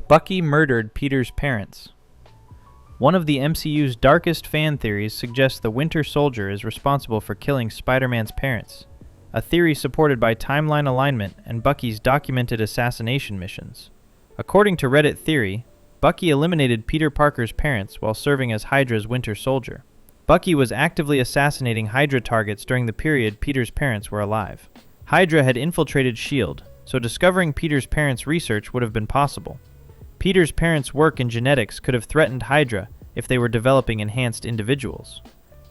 Bucky murdered Peter's parents. One of the MCU's darkest fan theories suggests the Winter Soldier is responsible for killing Spider-Man's parents, a theory supported by timeline alignment and Bucky's documented assassination missions. According to Reddit Theory, Bucky eliminated Peter Parker's parents while serving as Hydra's Winter Soldier. Bucky was actively assassinating Hydra targets during the period Peter's parents were alive. Hydra had infiltrated S.H.I.E.L.D., so discovering Peter's parents' research would have been possible. Peter's parents' work in genetics could have threatened Hydra if they were developing enhanced individuals.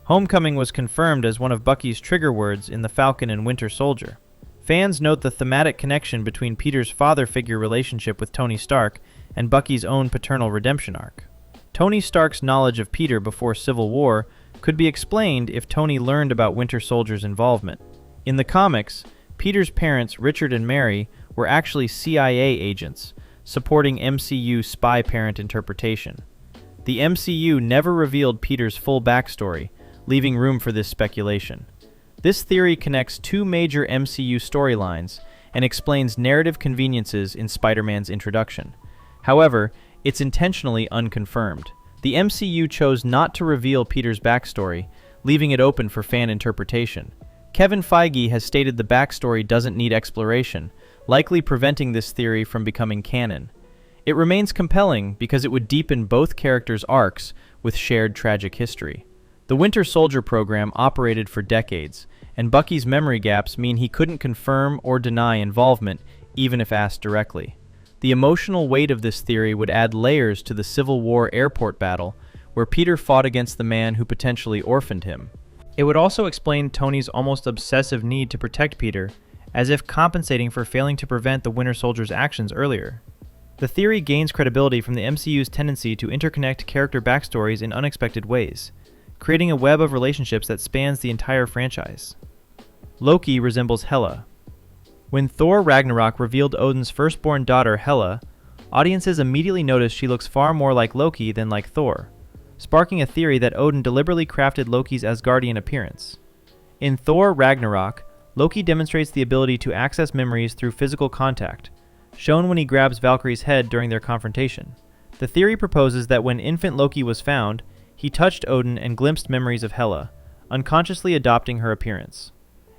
Homecoming was confirmed as one of Bucky's trigger words in The Falcon and Winter Soldier. Fans note the thematic connection between Peter's father figure relationship with Tony Stark and Bucky's own paternal redemption arc. Tony Stark's knowledge of Peter before Civil War could be explained if Tony learned about Winter Soldier's involvement. In the comics, Peter's parents, Richard and Mary, were actually CIA agents, supporting MCU spy parent interpretation. The MCU never revealed Peter's full backstory, leaving room for this speculation. This theory connects two major MCU storylines and explains narrative conveniences in Spider-Man's introduction. However, it's intentionally unconfirmed. The MCU chose not to reveal Peter's backstory, leaving it open for fan interpretation. Kevin Feige has stated the backstory doesn't need exploration, likely preventing this theory from becoming canon. It remains compelling because it would deepen both characters' arcs with shared tragic history. The Winter Soldier program operated for decades, and Bucky's memory gaps mean he couldn't confirm or deny involvement, even if asked directly. The emotional weight of this theory would add layers to the Civil War airport battle, where Peter fought against the man who potentially orphaned him. It would also explain Tony's almost obsessive need to protect Peter, as if compensating for failing to prevent the Winter Soldier's actions earlier. The theory gains credibility from the MCU's tendency to interconnect character backstories in unexpected ways, creating a web of relationships that spans the entire franchise. Loki resembles Hela. When Thor Ragnarok revealed Odin's firstborn daughter Hela, audiences immediately noticed she looks far more like Loki than like Thor, sparking a theory that Odin deliberately crafted Loki's Asgardian appearance. In Thor Ragnarok, Loki demonstrates the ability to access memories through physical contact, shown when he grabs Valkyrie's head during their confrontation. The theory proposes that when infant Loki was found, he touched Odin and glimpsed memories of Hela, unconsciously adopting her appearance.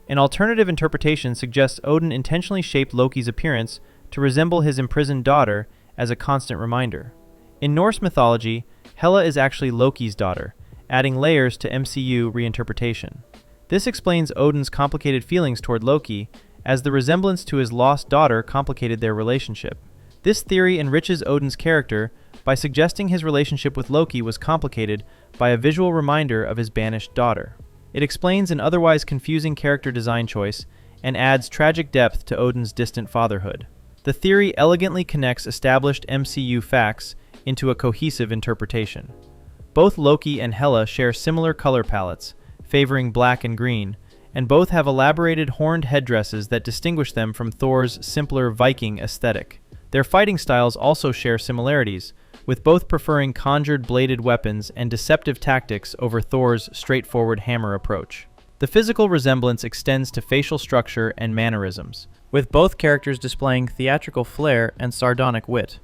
An alternative interpretation suggests Odin intentionally shaped Loki's appearance to resemble his imprisoned daughter as a constant reminder. In Norse mythology, Hela is actually Loki's daughter, adding layers to MCU reinterpretation. This explains Odin's complicated feelings toward Loki, as the resemblance to his lost daughter complicated their relationship. This theory enriches Odin's character by suggesting his relationship with Loki was complicated by a visual reminder of his banished daughter. It explains an otherwise confusing character design choice and adds tragic depth to Odin's distant fatherhood. The theory elegantly connects established MCU facts into a cohesive interpretation. Both Loki and Hela share similar color palettes, favoring black and green, and both have elaborated horned headdresses that distinguish them from Thor's simpler Viking aesthetic. Their fighting styles also share similarities, with both preferring conjured bladed weapons and deceptive tactics over Thor's straightforward hammer approach. The physical resemblance extends to facial structure and mannerisms, with both characters displaying theatrical flair and sardonic wit.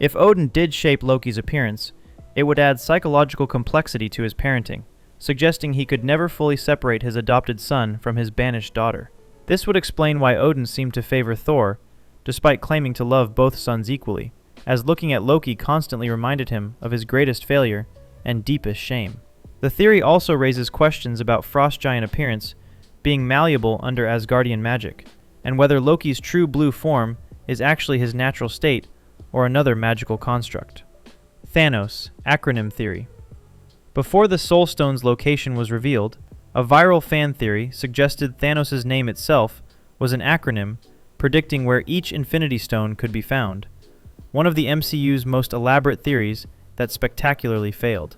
If Odin did shape Loki's appearance, it would add psychological complexity to his parenting, suggesting he could never fully separate his adopted son from his banished daughter. This would explain why Odin seemed to favor Thor, despite claiming to love both sons equally, as looking at Loki constantly reminded him of his greatest failure and deepest shame. The theory also raises questions about Frost Giant appearance being malleable under Asgardian magic, and whether Loki's true blue form is actually his natural state or another magical construct. THANOS, Acronym theory. Before the Soul Stone's location was revealed, a viral fan theory suggested Thanos' name itself was an acronym predicting where each Infinity Stone could be found, one of the MCU's most elaborate theories that spectacularly failed.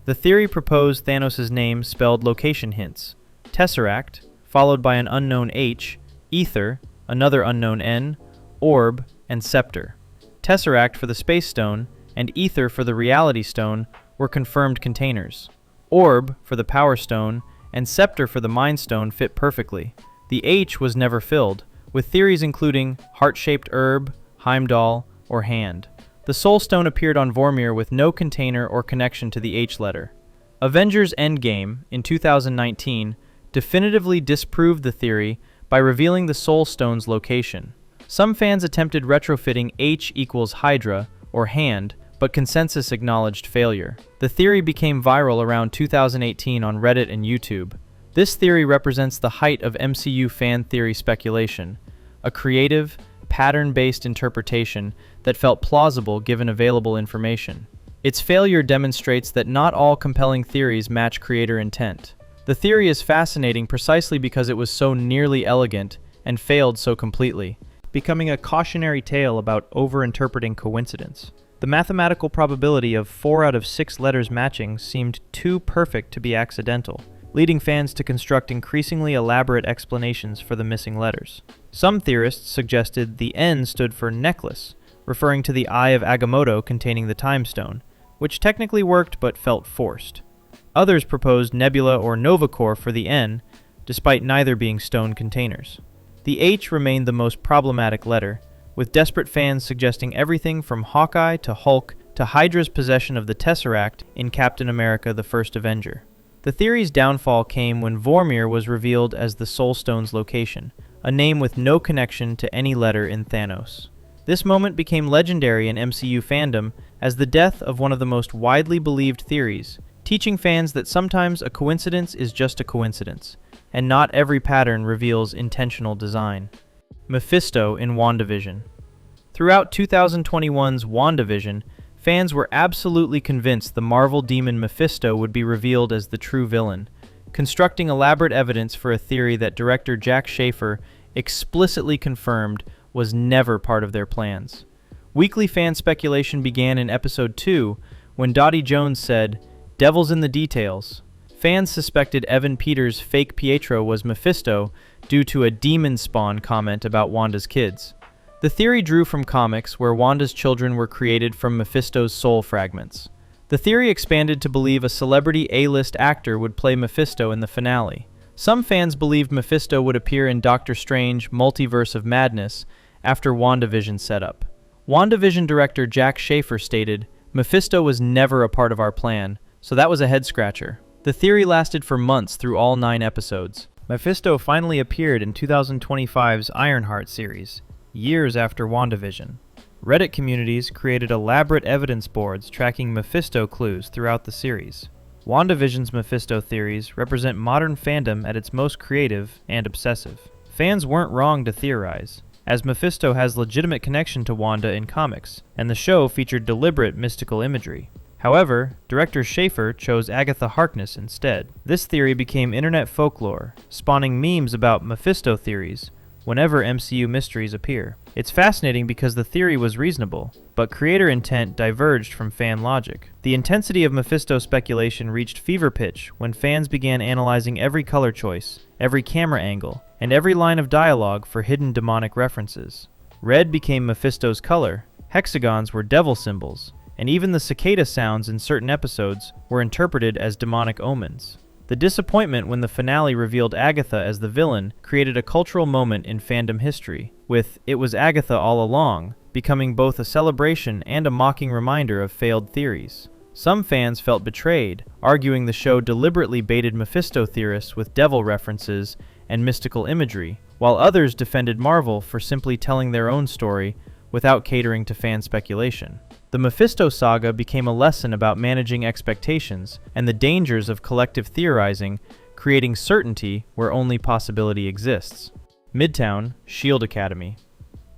The theory proposed Thanos' name spelled location hints: Tesseract, followed by an unknown H, Ether, another unknown N, Orb, and Scepter. Tesseract for the Space Stone and Ether for the Reality Stone were confirmed containers. Orb for the Power Stone and Scepter for the Mind Stone fit perfectly. The H was never filled, with theories including heart-shaped herb, Heimdall, or hand. The Soul Stone appeared on Vormir with no container or connection to the H letter. Avengers Endgame, in 2019, definitively disproved the theory by revealing the Soul Stone's location. Some fans attempted retrofitting H equals Hydra, or hand, but consensus acknowledged failure. The theory became viral around 2018 on Reddit and YouTube. This theory represents the height of MCU fan theory speculation, a creative, pattern-based interpretation that felt plausible given available information. Its failure demonstrates that not all compelling theories match creator intent. The theory is fascinating precisely because it was so nearly elegant and failed so completely, becoming a cautionary tale about over-interpreting coincidence. The mathematical probability of 4 out of 6 letters matching seemed too perfect to be accidental, leading fans to construct increasingly elaborate explanations for the missing letters. Some theorists suggested the N stood for necklace, referring to the Eye of Agamotto containing the Time Stone, which technically worked but felt forced. Others proposed nebula or nova core for the N, despite neither being stone containers. The H remained the most problematic letter, with desperate fans suggesting everything from Hawkeye to Hulk to Hydra's possession of the Tesseract in Captain America: The First Avenger. The theory's downfall came when Vormir was revealed as the Soul Stone's location, a name with no connection to any letter in THANOS. This moment became legendary in MCU fandom as the death of one of the most widely believed theories, teaching fans that sometimes a coincidence is just a coincidence, and not every pattern reveals intentional design. Mephisto in WandaVision. Throughout 2021's WandaVision, fans were absolutely convinced the Marvel demon Mephisto would be revealed as the true villain, constructing elaborate evidence for a theory that director Jac Schaeffer explicitly confirmed was never part of their plans. Weekly fan speculation began in Episode 2 when Dottie Jones said, "Devil's in the details." Fans suspected Evan Peters' fake Pietro was Mephisto due to a demon spawn comment about Wanda's kids. The theory drew from comics where Wanda's children were created from Mephisto's soul fragments. The theory expanded to believe a celebrity A-list actor would play Mephisto in the finale. Some fans believed Mephisto would appear in Doctor Strange: Multiverse of Madness after WandaVision setup. WandaVision director Jac Schaeffer stated, "Mephisto was never a part of our plan, so that was a head-scratcher." The theory lasted for months through all 9 episodes. Mephisto finally appeared in 2025's Ironheart series, years after WandaVision. Reddit communities created elaborate evidence boards tracking Mephisto clues throughout the series. WandaVision's Mephisto theories represent modern fandom at its most creative and obsessive. Fans weren't wrong to theorize, as Mephisto has legitimate connection to Wanda in comics, and the show featured deliberate mystical imagery. However, director Schaeffer chose Agatha Harkness instead. This theory became internet folklore, spawning memes about Mephisto theories whenever MCU mysteries appear. It's fascinating because the theory was reasonable, but creator intent diverged from fan logic. The intensity of Mephisto speculation reached fever pitch when fans began analyzing every color choice, every camera angle, and every line of dialogue for hidden demonic references. Red became Mephisto's color, hexagons were devil symbols, and even the cicada sounds in certain episodes were interpreted as demonic omens. The disappointment when the finale revealed Agatha as the villain created a cultural moment in fandom history, with "It was Agatha all along" becoming both a celebration and a mocking reminder of failed theories. Some fans felt betrayed, arguing the show deliberately baited Mephisto theorists with devil references and mystical imagery, while others defended Marvel for simply telling their own story without catering to fan speculation. The Mephisto saga became a lesson about managing expectations and the dangers of collective theorizing, creating certainty where only possibility exists. Midtown, S.H.I.E.L.D. Academy.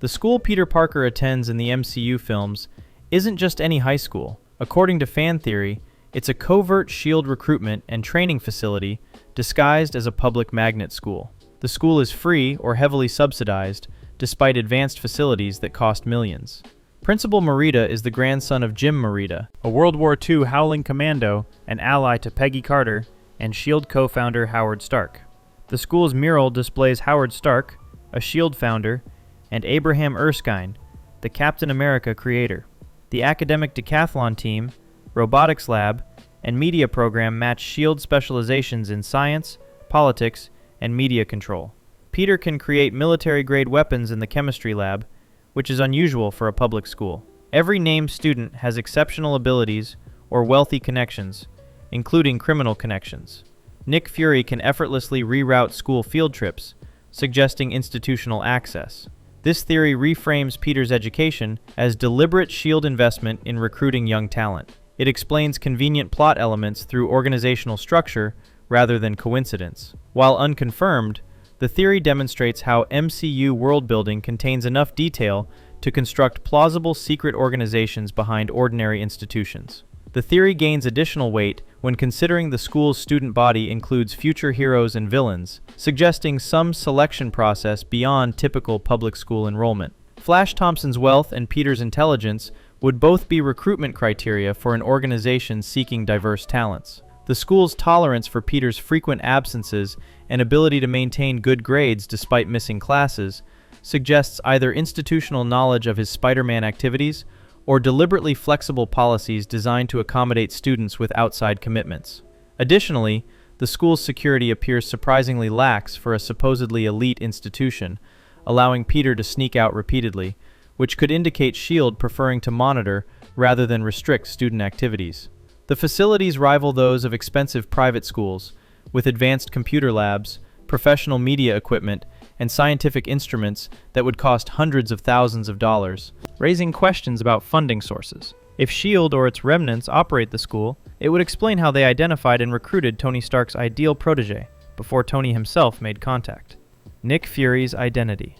The school Peter Parker attends in the MCU films isn't just any high school. According to fan theory, it's a covert S.H.I.E.L.D. recruitment and training facility disguised as a public magnet school. The school is free or heavily subsidized, despite advanced facilities that cost millions. Principal Merida is the grandson of Jim Merida, a World War II Howling Commando, an ally to Peggy Carter, and S.H.I.E.L.D. co-founder Howard Stark. The school's mural displays Howard Stark, a S.H.I.E.L.D. founder, and Abraham Erskine, the Captain America creator. The academic decathlon team, robotics lab, and media program match S.H.I.E.L.D. specializations in science, politics, and media control. Peter can create military-grade weapons in the chemistry lab, which is unusual for a public school. Every named student has exceptional abilities or wealthy connections, including criminal connections. Nick Fury can effortlessly reroute school field trips, suggesting institutional access. This theory reframes Peter's education as deliberate SHIELD investment in recruiting young talent. It explains convenient plot elements through organizational structure rather than coincidence. While unconfirmed, the theory demonstrates how MCU world-building contains enough detail to construct plausible secret organizations behind ordinary institutions. The theory gains additional weight when considering the school's student body includes future heroes and villains, suggesting some selection process beyond typical public school enrollment. Flash Thompson's wealth and Peter's intelligence would both be recruitment criteria for an organization seeking diverse talents. The school's tolerance for Peter's frequent absences and ability to maintain good grades despite missing classes suggests either institutional knowledge of his Spider-Man activities or deliberately flexible policies designed to accommodate students with outside commitments. Additionally, the school's security appears surprisingly lax for a supposedly elite institution, allowing Peter to sneak out repeatedly, which could indicate SHIELD preferring to monitor rather than restrict student activities. The facilities rival those of expensive private schools, with advanced computer labs, professional media equipment, and scientific instruments that would cost hundreds of thousands of dollars, raising questions about funding sources. If SHIELD or its remnants operate the school, it would explain how they identified and recruited Tony Stark's ideal protege before Tony himself made contact. Nick Fury's identity.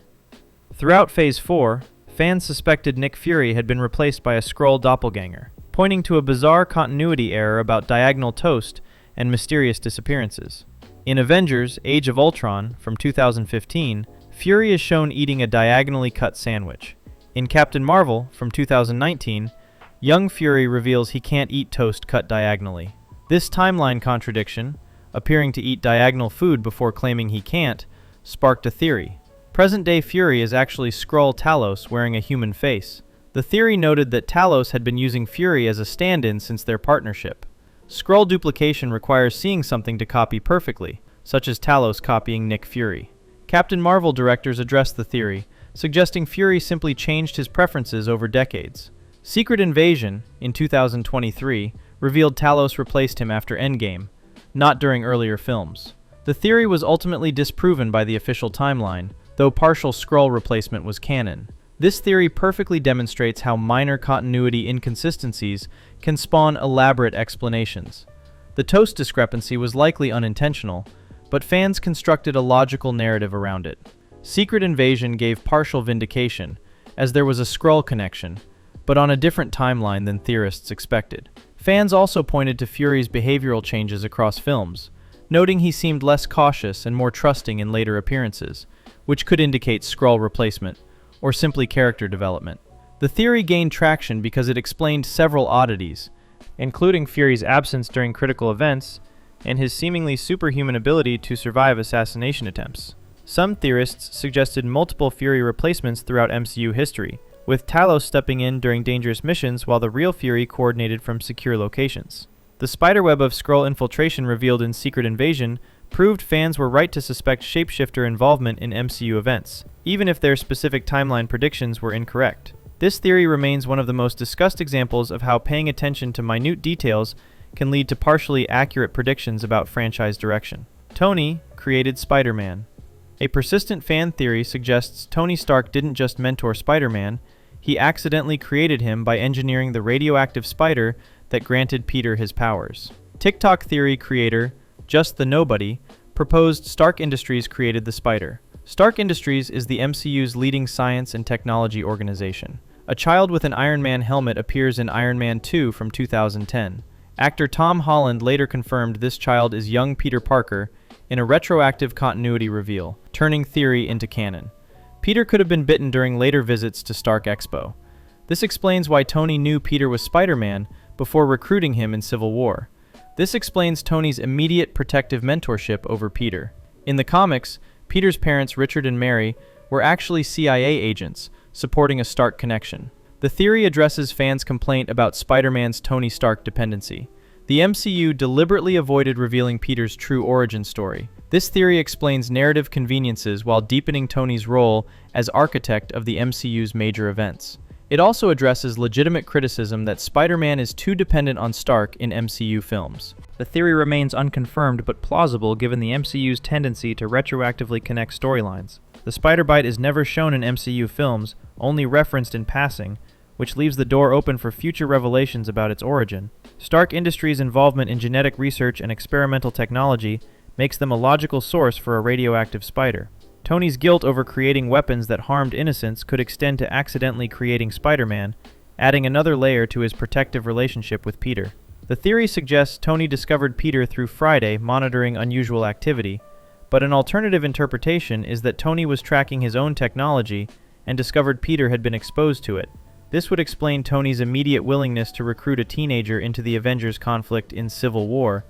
Throughout Phase 4, fans suspected Nick Fury had been replaced by a Skrull doppelganger, pointing to a bizarre continuity error about diagonal toast and mysterious disappearances. In Avengers: Age of Ultron from 2015, Fury is shown eating a diagonally cut sandwich. In Captain Marvel from 2019, young Fury reveals he can't eat toast cut diagonally. This timeline contradiction, appearing to eat diagonal food before claiming he can't, sparked a theory. Present-day Fury is actually Skrull Talos wearing a human face. The theory noted that Talos had been using Fury as a stand-in since their partnership. Skrull duplication requires seeing something to copy perfectly, such as Talos copying Nick Fury. Captain Marvel directors addressed the theory, suggesting Fury simply changed his preferences over decades. Secret Invasion, in 2023, revealed Talos replaced him after Endgame, not during earlier films. The theory was ultimately disproven by the official timeline, though partial Skrull replacement was canon. This theory perfectly demonstrates how minor continuity inconsistencies can spawn elaborate explanations. The toast discrepancy was likely unintentional, but fans constructed a logical narrative around it. Secret Invasion gave partial vindication, as there was a Skrull connection, but on a different timeline than theorists expected. Fans also pointed to Fury's behavioral changes across films, noting he seemed less cautious and more trusting in later appearances, which could indicate Skrull replacement, or simply character development. The theory gained traction because it explained several oddities, including Fury's absence during critical events and his seemingly superhuman ability to survive assassination attempts. Some theorists suggested multiple Fury replacements throughout MCU history, with Talos stepping in during dangerous missions while the real Fury coordinated from secure locations. The spiderweb of Skrull infiltration revealed in Secret Invasion proved fans were right to suspect shapeshifter involvement in MCU events, even if their specific timeline predictions were incorrect. This theory remains one of the most discussed examples of how paying attention to minute details can lead to partially accurate predictions about franchise direction. Tony created Spider-Man. A persistent fan theory suggests Tony Stark didn't just mentor Spider-Man, he accidentally created him by engineering the radioactive spider that granted Peter his powers. TikTok theory creator Just the Nobody proposed Stark Industries created the spider. Stark Industries is the MCU's leading science and technology organization. A child with an Iron Man helmet appears in Iron Man 2 from 2010. Actor Tom Holland later confirmed this child is young Peter Parker in a retroactive continuity reveal, turning theory into canon. Peter could have been bitten during later visits to Stark Expo. This explains why Tony knew Peter was Spider-Man before recruiting him in Civil War. This explains Tony's immediate protective mentorship over Peter. In the comics, Peter's parents, Richard and Mary, were actually CIA agents, supporting a Stark connection. The theory addresses fans' complaint about Spider-Man's Tony Stark dependency. The MCU deliberately avoided revealing Peter's true origin story. This theory explains narrative conveniences while deepening Tony's role as architect of the MCU's major events. It also addresses legitimate criticism that Spider-Man is too dependent on Stark in MCU films. The theory remains unconfirmed but plausible given the MCU's tendency to retroactively connect storylines. The Spider-Bite is never shown in MCU films, only referenced in passing, which leaves the door open for future revelations about its origin. Stark Industries' involvement in genetic research and experimental technology makes them a logical source for a radioactive spider. Tony's guilt over creating weapons that harmed innocents could extend to accidentally creating Spider-Man, adding another layer to his protective relationship with Peter. The theory suggests Tony discovered Peter through Friday monitoring unusual activity, but an alternative interpretation is that Tony was tracking his own technology and discovered Peter had been exposed to it. This would explain Tony's immediate willingness to recruit a teenager into the Avengers' conflict in Civil War,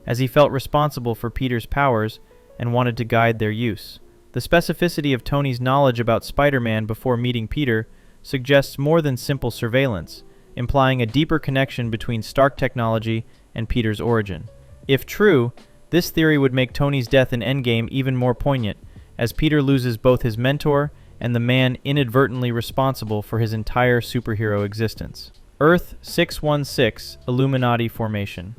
as he felt responsible for Peter's powers and wanted to guide their use. The specificity of Tony's knowledge about Spider-Man before meeting Peter suggests more than simple surveillance, implying a deeper connection between Stark technology and Peter's origin. If true, this theory would make Tony's death in Endgame even more poignant, as Peter loses both his mentor and the man inadvertently responsible for his entire superhero existence. Earth 616 Illuminati Formation.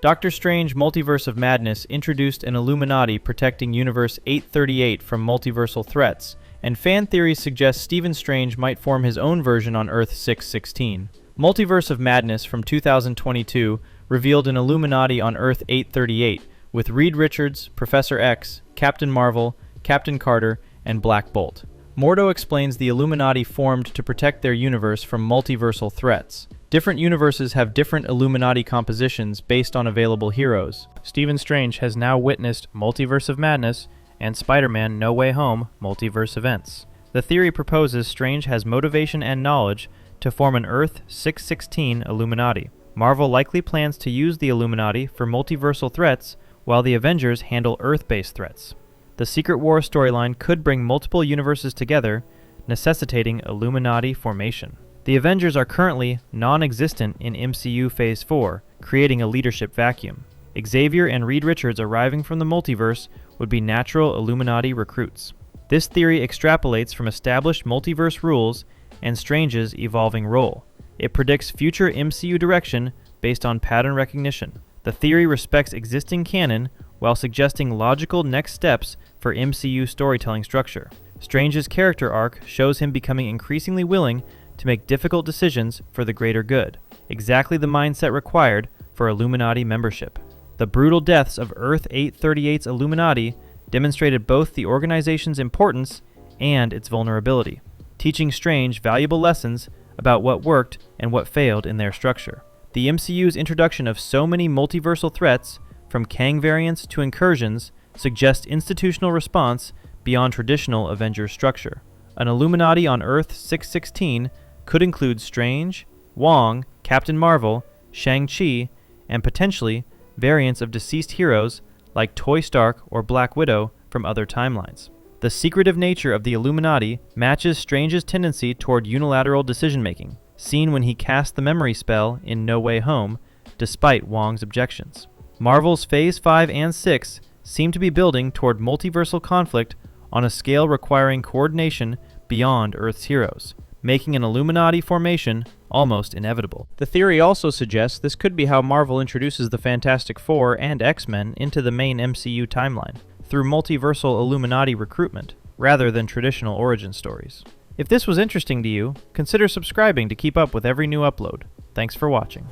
Doctor Strange Multiverse of Madness introduced an Illuminati protecting Universe 838 from multiversal threats, and fan theories suggest Stephen Strange might form his own version on Earth 616. Multiverse of Madness from 2022 revealed an Illuminati on Earth 838, with Reed Richards, Professor X, Captain Marvel, Captain Carter, and Black Bolt. Mordo explains the Illuminati formed to protect their universe from multiversal threats. Different universes have different Illuminati compositions based on available heroes. Stephen Strange has now witnessed Multiverse of Madness and Spider-Man No Way Home multiverse events. The theory proposes Strange has motivation and knowledge to form an Earth 616 Illuminati. Marvel likely plans to use the Illuminati for multiversal threats while the Avengers handle Earth-based threats. The Secret War storyline could bring multiple universes together, necessitating Illuminati formation. The Avengers are currently non-existent in MCU Phase 4, creating a leadership vacuum. Xavier and Reed Richards arriving from the multiverse would be natural Illuminati recruits. This theory extrapolates from established multiverse rules and Strange's evolving role. It predicts future MCU direction based on pattern recognition. The theory respects existing canon while suggesting logical next steps for MCU storytelling structure. Strange's character arc shows him becoming increasingly willing to make difficult decisions for the greater good, exactly the mindset required for Illuminati membership. The brutal deaths of Earth 838's Illuminati demonstrated both the organization's importance and its vulnerability, teaching Strange valuable lessons about what worked and what failed in their structure. The MCU's introduction of so many multiversal threats, from Kang variants to incursions, suggests institutional response beyond traditional Avengers structure. An Illuminati on Earth 616 could include Strange, Wong, Captain Marvel, Shang-Chi, and potentially variants of deceased heroes like Toy Stark or Black Widow from other timelines. The secretive nature of the Illuminati matches Strange's tendency toward unilateral decision-making, seen when he cast the memory spell in No Way Home, despite Wong's objections. Marvel's Phase 5 and 6 seem to be building toward multiversal conflict on a scale requiring coordination beyond Earth's heroes, making an Illuminati formation almost inevitable. The theory also suggests this could be how Marvel introduces the Fantastic Four and X-Men into the main MCU timeline, through multiversal Illuminati recruitment, rather than traditional origin stories. If this was interesting to you, consider subscribing to keep up with every new upload. Thanks for watching.